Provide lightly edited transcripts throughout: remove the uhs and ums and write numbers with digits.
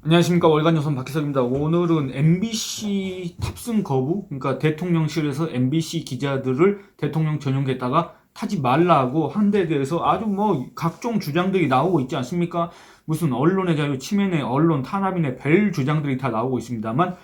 안녕하십니까. 월간조선 박희석입니다. 오늘은 MBC 탑승 거부, 그러니까 대통령실에서 MBC 기자들을 대통령 전용기에다가 타지 말라고 한 데 대해서 아주 각종 주장들이 나오고 있지 않습니까? 무슨 언론의 자유 침해네, 언론 탄압이네, 별 주장들이 다 나오고 있습니다만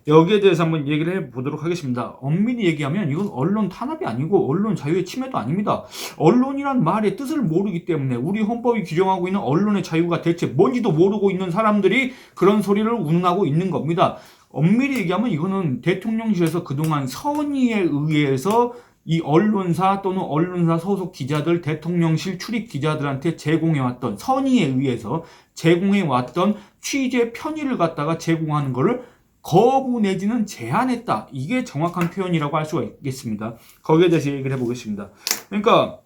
여기에 대해서 한번 얘기를 해보도록 하겠습니다. 엄밀히 얘기하면 이건 언론 탄압이 아니고 언론 자유의 침해도 아닙니다. 언론이란 말의 뜻을 모르기 때문에 우리 헌법이 규정하고 있는 언론의 자유가 대체 뭔지도 모르고 있는 사람들이 그런 소리를 운운하고 있는 겁니다. 엄밀히 얘기하면 이거는 대통령실에서 그동안 선의에 의해서 이 언론사 또는 언론사 소속 기자들, 대통령실 출입 기자들한테 제공해왔던, 선의에 의해서 제공해왔던 취재 편의를 갖다가 제공하는 거를 거부 내지는 제한했다. 이게 정확한 표현이라고 할 수가 있겠습니다. 거기에 대해서 얘기를 해보겠습니다. 그러니까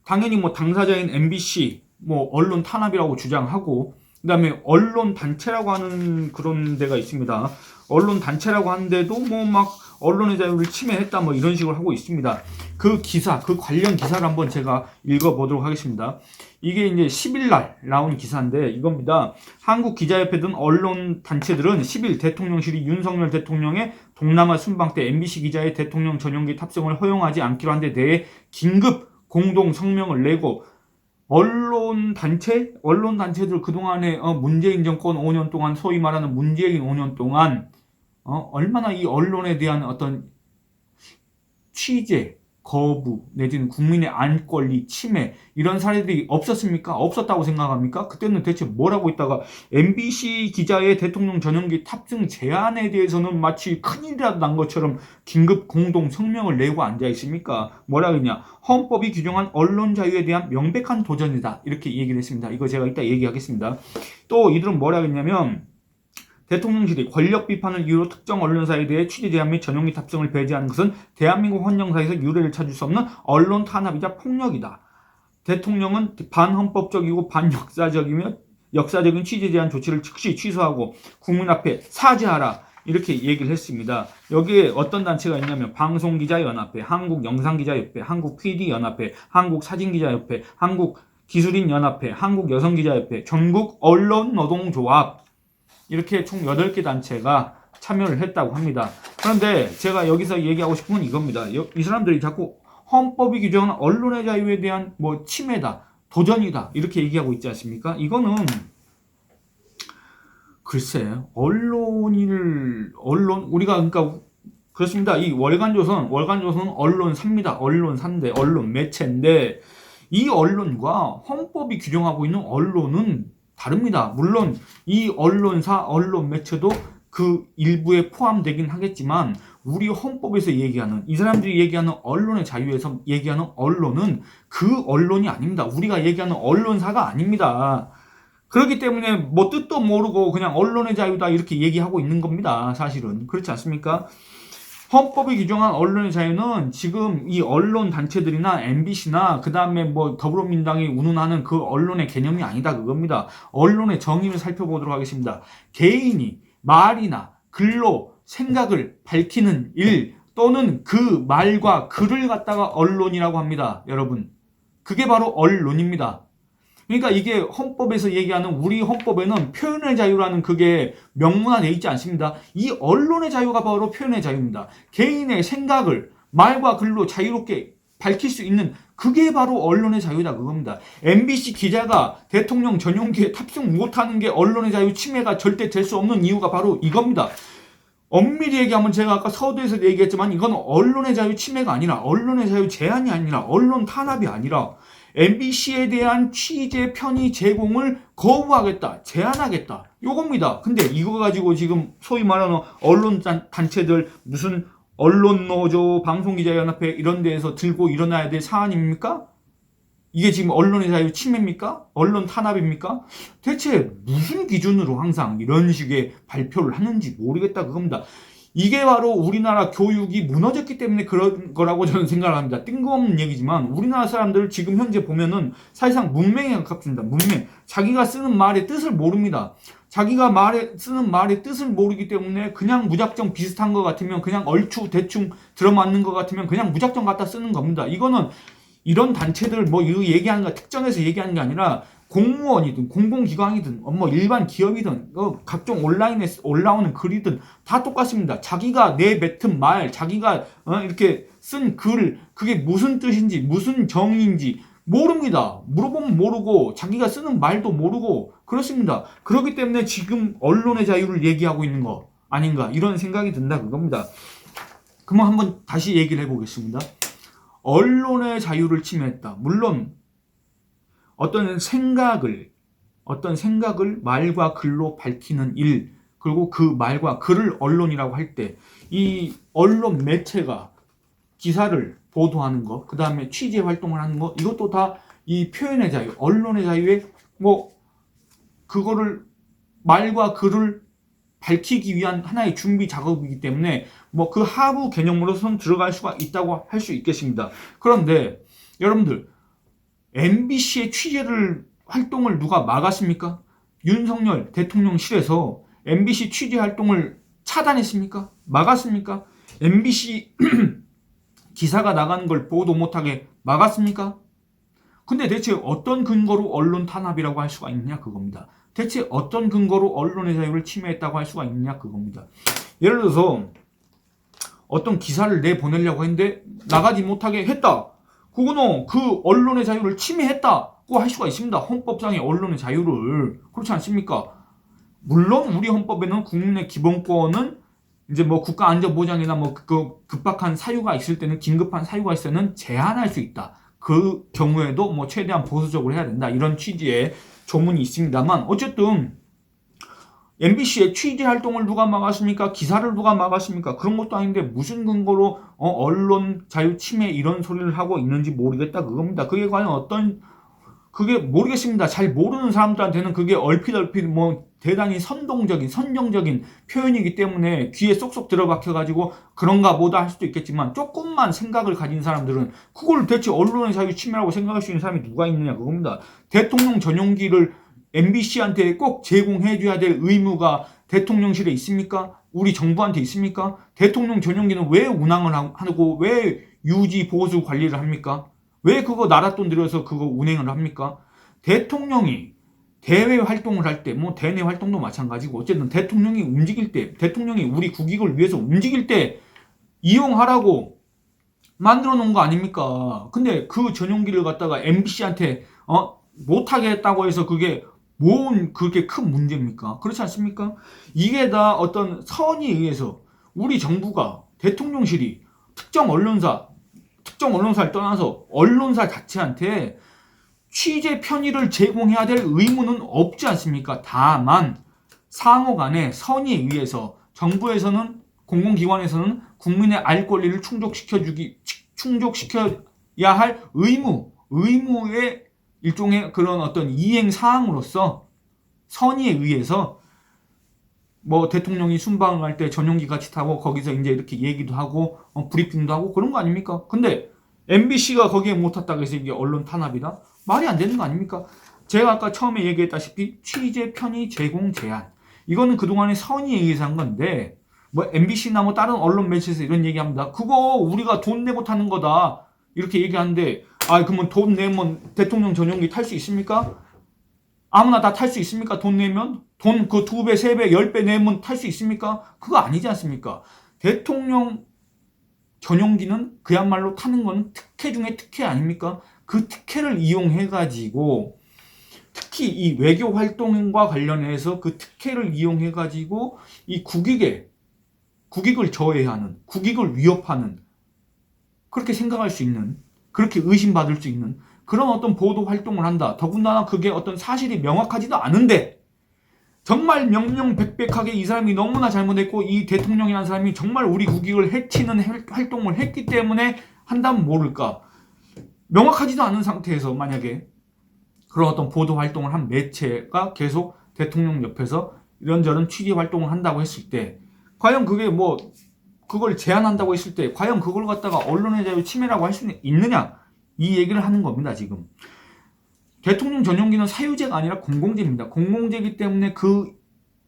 당연히 당사자인 MBC 언론 탄압이라고 주장하고, 그 다음에 언론 단체라고 하는 그런 데가 있습니다. 언론 단체라고 하는데도 언론의 자유를 침해했다 이런 식으로 하고 있습니다. 그 기사, 그 관련 기사를 한번 제가 읽어보도록 하겠습니다. 이게 이제 10일 날 나온 기사인데 이겁니다. 한국기자협회 등 언론 단체들은 10일 대통령실이 윤석열 대통령의 동남아 순방 때 MBC 기자의 대통령 전용기 탑승을 허용하지 않기로 한 데 대해 긴급 공동 성명을 내고 언론 단체들 그동안에 문재인 정권 5년 동안, 소위 말하는 문재인 5년 동안 얼마나 이 언론에 대한 어떤 취재 거부 내지는 국민의 안권리 침해 이런 사례들이 없었습니까? 없었다고 생각합니까? 그때는 대체 뭘 하고 있다가 MBC 기자의 대통령 전용기 탑승 제한에 대해서는 마치 큰일이라도 난 것처럼 긴급 공동 성명을 내고 앉아 있습니까? 뭐라 그러냐? 헌법이 규정한 언론 자유에 대한 명백한 도전이다. 이렇게 얘기를 했습니다. 이거 제가 이따 얘기하겠습니다. 또 이들은 뭐라 그랬냐면 대통령실이 권력 비판을 이유로 특정 언론사에 대해 취재 제한 및 전용기 탑승을 배제하는 것은 대한민국 헌정사에서 유례를 찾을 수 없는 언론 탄압이자 폭력이다. 대통령은 반헌법적이고 반역사적이며 역사적인 취재 제한 조치를 즉시 취소하고 국민 앞에 사죄하라. 이렇게 얘기를 했습니다. 여기에 어떤 단체가 있냐면 방송기자연합회, 한국영상기자협회, 한국PD연합회, 한국사진기자협회, 한국기술인연합회, 한국여성기자협회, 전국언론노동조합 이렇게 총 8개 단체가 참여를 했다고 합니다. 그런데 제가 여기서 얘기하고 싶은 건 이겁니다. 이 사람들이 자꾸 헌법이 규정하는 언론의 자유에 대한 침해다, 도전이다 이렇게 얘기하고 있지 않습니까? 이거는 글쎄 우리가 그러니까 그렇습니다. 이 월간조선은 언론사입니다. 언론사인데 언론 매체인데 이 언론과 헌법이 규정하고 있는 언론은 다릅니다. 물론 이 언론사, 언론 매체도 그 일부에 포함되긴 하겠지만 우리 헌법에서 얘기하는, 이 사람들이 얘기하는 언론의 자유에서 얘기하는 언론은 그 언론이 아닙니다. 우리가 얘기하는 언론사가 아닙니다. 그렇기 때문에 뜻도 모르고 그냥 언론의 자유다 이렇게 얘기하고 있는 겁니다. 사실은 그렇지 않습니까? 헌법이 규정한 언론의 자유는 지금 이 언론 단체들이나 MBC나 그 다음에 더불어민주당이 운운하는 그 언론의 개념이 아니다 그겁니다. 언론의 정의를 살펴보도록 하겠습니다. 개인이 말이나 글로 생각을 밝히는 일 또는 그 말과 글을 갖다가 언론이라고 합니다. 여러분, 그게 바로 언론입니다. 그러니까 이게 헌법에서 얘기하는, 우리 헌법에는 표현의 자유라는 그게 명문화되어 있지 않습니다. 이 언론의 자유가 바로 표현의 자유입니다. 개인의 생각을 말과 글로 자유롭게 밝힐 수 있는 그게 바로 언론의 자유다 그겁니다. MBC 기자가 대통령 전용기에 탑승 못하는 게 언론의 자유 침해가 절대 될 수 없는 이유가 바로 이겁니다. 엄밀히 얘기하면 제가 아까 서두에서 얘기했지만 이건 언론의 자유 침해가 아니라, 언론의 자유 제한이 아니라, 언론 탄압이 아니라 MBC에 대한 취재 편의 제공을 거부하겠다, 제한하겠다 요겁니다. 근데 이거 가지고 지금 소위 말하는 언론 단체들, 무슨 언론노조, 방송기자연합회 이런 데에서 들고 일어나야 될 사안입니까? 이게 지금 언론의 자유 침해입니까? 언론 탄압입니까? 대체 무슨 기준으로 항상 이런 식의 발표를 하는지 모르겠다 그겁니다. 이게 바로 우리나라 교육이 무너졌기 때문에 그런 거라고 저는 생각을 합니다. 뜬금없는 얘기지만 우리나라 사람들 지금 현재 보면은 사실상 문맹에 가깝습니다. 문맹. 자기가 쓰는 말의 뜻을 모릅니다. 자기가 쓰는 말의 뜻을 모르기 때문에 그냥 무작정 비슷한 것 같으면, 그냥 얼추 대충 들어맞는 것 같으면 그냥 무작정 갖다 쓰는 겁니다. 이거는 이런 단체들 이거 얘기하는 거 특정해서 얘기하는 게 아니라 공무원이든 공공기관이든 뭐 일반 기업이든 각종 온라인에 올라오는 글이든 다 똑같습니다. 자기가 내뱉은 말, 자기가 이렇게 쓴 글, 그게 무슨 뜻인지 무슨 정의인지 모릅니다. 물어보면 모르고 자기가 쓰는 말도 모르고 그렇습니다. 그렇기 때문에 지금 언론의 자유를 얘기하고 있는 거 아닌가 이런 생각이 든다 그겁니다. 그럼 한번 다시 얘기를 해보겠습니다. 언론의 자유를 침해했다. 물론 어떤 생각을 말과 글로 밝히는 일, 그리고 그 말과 글을 언론이라고 할 때 이 언론 매체가 기사를 보도하는 것, 그 다음에 취재 활동을 하는 것, 이것도 다 이 표현의 자유, 언론의 자유에 뭐 그거를 말과 글을 밝히기 위한 하나의 준비 작업이기 때문에 뭐 그 하부 개념으로선 들어갈 수가 있다고 할 수 있겠습니다. 그런데 여러분들 MBC의 취재를 활동을 누가 막았습니까? 윤석열 대통령실에서 MBC 취재 활동을 차단했습니까? 막았습니까? MBC 기사가 나가는 걸 보도 못하게 막았습니까? 근데 대체 어떤 근거로 언론 탄압이라고 할 수가 있느냐 그겁니다. 대체 어떤 근거로 언론의 자유를 침해했다고 할 수가 있느냐 그겁니다. 예를 들어서 어떤 기사를 내보내려고 했는데 나가지 못하게 했다. 그거는 그 언론의 자유를 침해했다고 할 수가 있습니다. 헌법상의 언론의 자유를. 그렇지 않습니까? 물론 우리 헌법에는 국민의 기본권은 이제 뭐 국가안전보장이나 뭐 그 급박한 사유가 있을 때는 긴급한 사유가 있을 때는 제한할 수 있다. 그 경우에도 뭐 최대한 보수적으로 해야 된다. 이런 취지의 조문이 있습니다만 어쨌든 MBC의 취재 활동을 누가 막았습니까? 기사를 누가 막았습니까? 그런 것도 아닌데 무슨 근거로 언론 자유 침해 이런 소리를 하고 있는지 모르겠다 그겁니다. 그게 과연 그게 모르겠습니다. 잘 모르는 사람들한테는 그게 얼핏 뭐 대단히 선정적인 표현이기 때문에 귀에 쏙쏙 들어박혀가지고 그런가 보다 할 수도 있겠지만 조금만 생각을 가진 사람들은 그걸 대체 언론의 자유 침해라고 생각할 수 있는 사람이 누가 있느냐 그겁니다. 대통령 전용기를 MBC한테 꼭 제공해줘야 될 의무가 대통령실에 있습니까? 우리 정부한테 있습니까? 대통령 전용기는 왜 운항을 하고 왜 유지 보수 관리를 합니까? 왜 그거 나라 돈 들여서 그거 운행을 합니까? 대통령이 대외 활동을 할 때, 뭐 대내 활동도 마찬가지고 어쨌든 대통령이 움직일 때, 대통령이 우리 국익을 위해서 움직일 때 이용하라고 만들어 놓은 거 아닙니까? 근데 그 전용기를 갖다가 MBC한테 못하게 했다고 해서 그게 뭔 그렇게 큰 문제입니까? 그렇지 않습니까? 이게 다 어떤 선의에 의해서 우리 정부가 대통령실이 특정 언론사를 떠나서 언론사 자체한테 취재 편의를 제공해야 될 의무는 없지 않습니까? 다만 상호 간의 선의에 의해서 정부에서는 공공기관에서는 국민의 알 권리를 충족시켜야 할 의무의 일종의 그런 어떤 이행 사항으로서 선의에 의해서 뭐 대통령이 순방을 할 때 전용기 같이 타고 거기서 이제 이렇게 얘기도 하고 브리핑도 하고 그런 거 아닙니까? 근데 MBC가 거기에 못 탔다고 해서 이게 언론 탄압이다? 말이 안 되는 거 아닙니까? 제가 아까 처음에 얘기했다시피 취재 편의 제공 제한 이거는 그동안의 선의에 의해서 한 건데 뭐 MBC나 뭐 다른 언론 매체에서 이런 얘기합니다. 그거 우리가 돈 내고 타는 거다 이렇게 얘기하는데 그러면 돈 내면 대통령 전용기 탈 수 있습니까? 아무나 다 탈 수 있습니까? 돈 내면? 돈 그 2배, 3배, 10배 내면 탈 수 있습니까? 그거 아니지 않습니까? 대통령 전용기는 그야말로 타는 건 특혜 중에 특혜 아닙니까? 그 특혜를 이용해가지고 특히 이 외교 활동과 관련해서 그 특혜를 이용해가지고 이 국익을 저해하는, 국익을 위협하는 그렇게 생각할 수 있는, 그렇게 의심받을 수 있는 그런 어떤 보도 활동을 한다. 더군다나 그게 어떤 사실이 명확하지도 않은데 정말 명명백백하게 이 사람이 너무나 잘못했고 이 대통령이라는 사람이 정말 우리 국익을 해치는 활동을 했기 때문에 한다면 모를까. 명확하지도 않은 상태에서 만약에 그런 어떤 보도 활동을 한 매체가 계속 대통령 옆에서 이런저런 취재 활동을 한다고 했을 때 과연 그게 뭐 그걸 제한한다고 했을 때 과연 그걸 갖다가 언론의 자유 침해라고 할 수는 있느냐 이 얘기를 하는 겁니다. 지금 대통령 전용기는 사유제가 아니라 공공재입니다. 공공재이기 때문에 그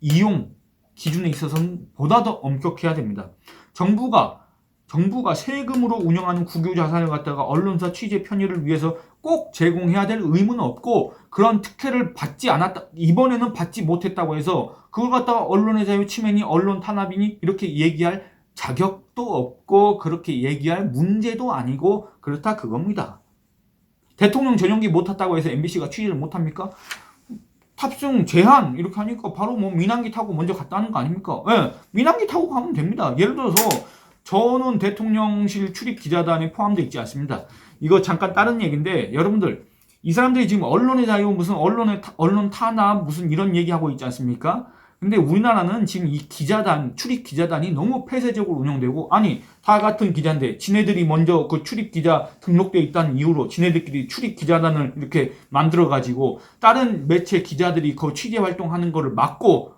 이용 기준에 있어서는 보다 더 엄격해야 됩니다. 정부가 정부가 세금으로 운영하는 국유 자산을 갖다가 언론사 취재 편의를 위해서 꼭 제공해야 될 의무는 없고 그런 특혜를 받지 않았다. 이번에는 받지 못했다고 해서 그걸 갖다가 언론의 자유 침해니 언론 탄압이니 이렇게 얘기할 자격도 없고 그렇게 얘기할 문제도 아니고 그렇다 그겁니다. 대통령 전용기 못 탔다고 해서 MBC가 취재를 못 합니까? 탑승 제한 이렇게 하니까 바로 뭐 민항기 타고 먼저 갔다는 거 아닙니까? 예, 민항기 타고 가면 됩니다. 예를 들어서 저는 대통령실 출입 기자단에 포함되어 있지 않습니다. 이거 잠깐 다른 얘기인데 여러분들 이 사람들이 지금 언론의 자유 무슨 언론 탄압 무슨 이런 얘기하고 있지 않습니까? 근데 우리나라는 지금 이 기자단 출입 기자단이 너무 폐쇄적으로 운영되고 아니 다 같은 기자인데 지네들이 먼저 그 출입 기자 등록돼 있다는 이유로 지네들끼리 출입 기자단을 이렇게 만들어 가지고 다른 매체 기자들이 그 취재 활동하는 거를 막고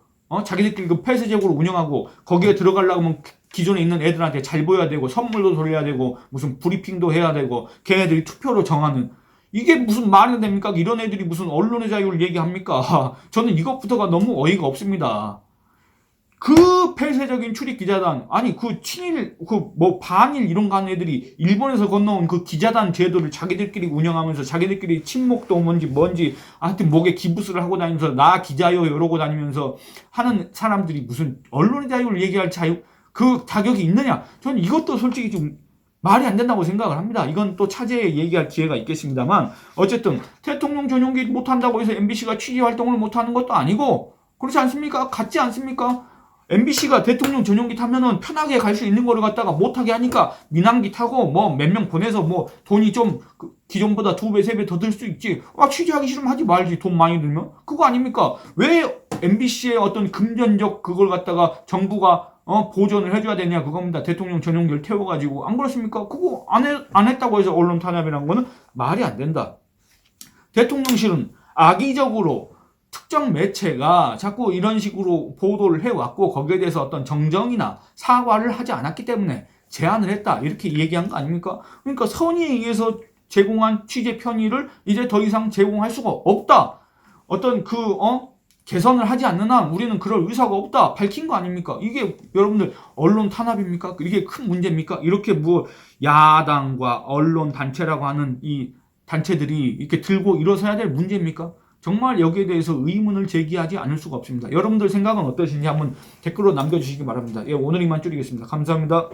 자기들끼리 그 폐쇄적으로 운영하고 거기에 들어가려고 하면 기존에 있는 애들한테 잘 보여야 되고 선물도 돌려야 되고 무슨 브리핑도 해야 되고 걔네들이 투표로 정하는 이게 무슨 말이 됩니까? 이런 애들이 무슨 언론의 자유를 얘기합니까? 저는 이것부터가 너무 어이가 없습니다. 그 폐쇄적인 출입 기자단 아니 그 친일 그 뭐 반일 이런 거 하는 애들이 일본에서 건너온 그 기자단 제도를 자기들끼리 운영하면서 자기들끼리 친목도 뭔지 하여튼 목에 기부스를 하고 다니면서 나 기자요 이러고 다니면서 하는 사람들이 무슨 언론의 자유를 얘기할 자유 그 자격이 있느냐? 저는 이것도 솔직히 좀 말이 안 된다고 생각을 합니다. 이건 또 차제에 얘기할 기회가 있겠습니다만 어쨌든 대통령 전용기 못한다고 해서 MBC가 취재 활동을 못하는 것도 아니고 그렇지 않습니까? 같지 않습니까? MBC가 대통령 전용기 타면은 편하게 갈 수 있는 거를 갖다가 못하게 하니까 민항기 타고 뭐 몇 명 보내서 뭐 돈이 좀 기존보다 2배, 3배 더 들 수 있지. 취재하기 싫으면 하지 말지. 돈 많이 들면. 그거 아닙니까? 왜 MBC의 어떤 금전적 그걸 갖다가 정부가 보존을 해줘야 되냐 그겁니다. 대통령 전용기를 태워가지고 안 그렇습니까? 그거 안 했다고 해서 언론 탄압이라는 거는 말이 안 된다. 대통령실은 악의적으로 특정 매체가 자꾸 이런 식으로 보도를 해왔고 거기에 대해서 어떤 정정이나 사과를 하지 않았기 때문에 제안을 했다 이렇게 얘기한 거 아닙니까? 그러니까 선의에 의해서 제공한 취재 편의를 이제 더 이상 제공할 수가 없다. 어떤 개선을 하지 않는 한 우리는 그럴 의사가 없다 밝힌 거 아닙니까? 이게 여러분들 언론 탄압입니까? 이게 큰 문제입니까? 이렇게 뭐 야당과 언론 단체라고 하는 이 단체들이 이렇게 들고 일어서야 될 문제입니까? 정말 여기에 대해서 의문을 제기하지 않을 수가 없습니다. 여러분들 생각은 어떠신지 한번 댓글로 남겨주시기 바랍니다. 예, 오늘 이만 줄이겠습니다. 감사합니다.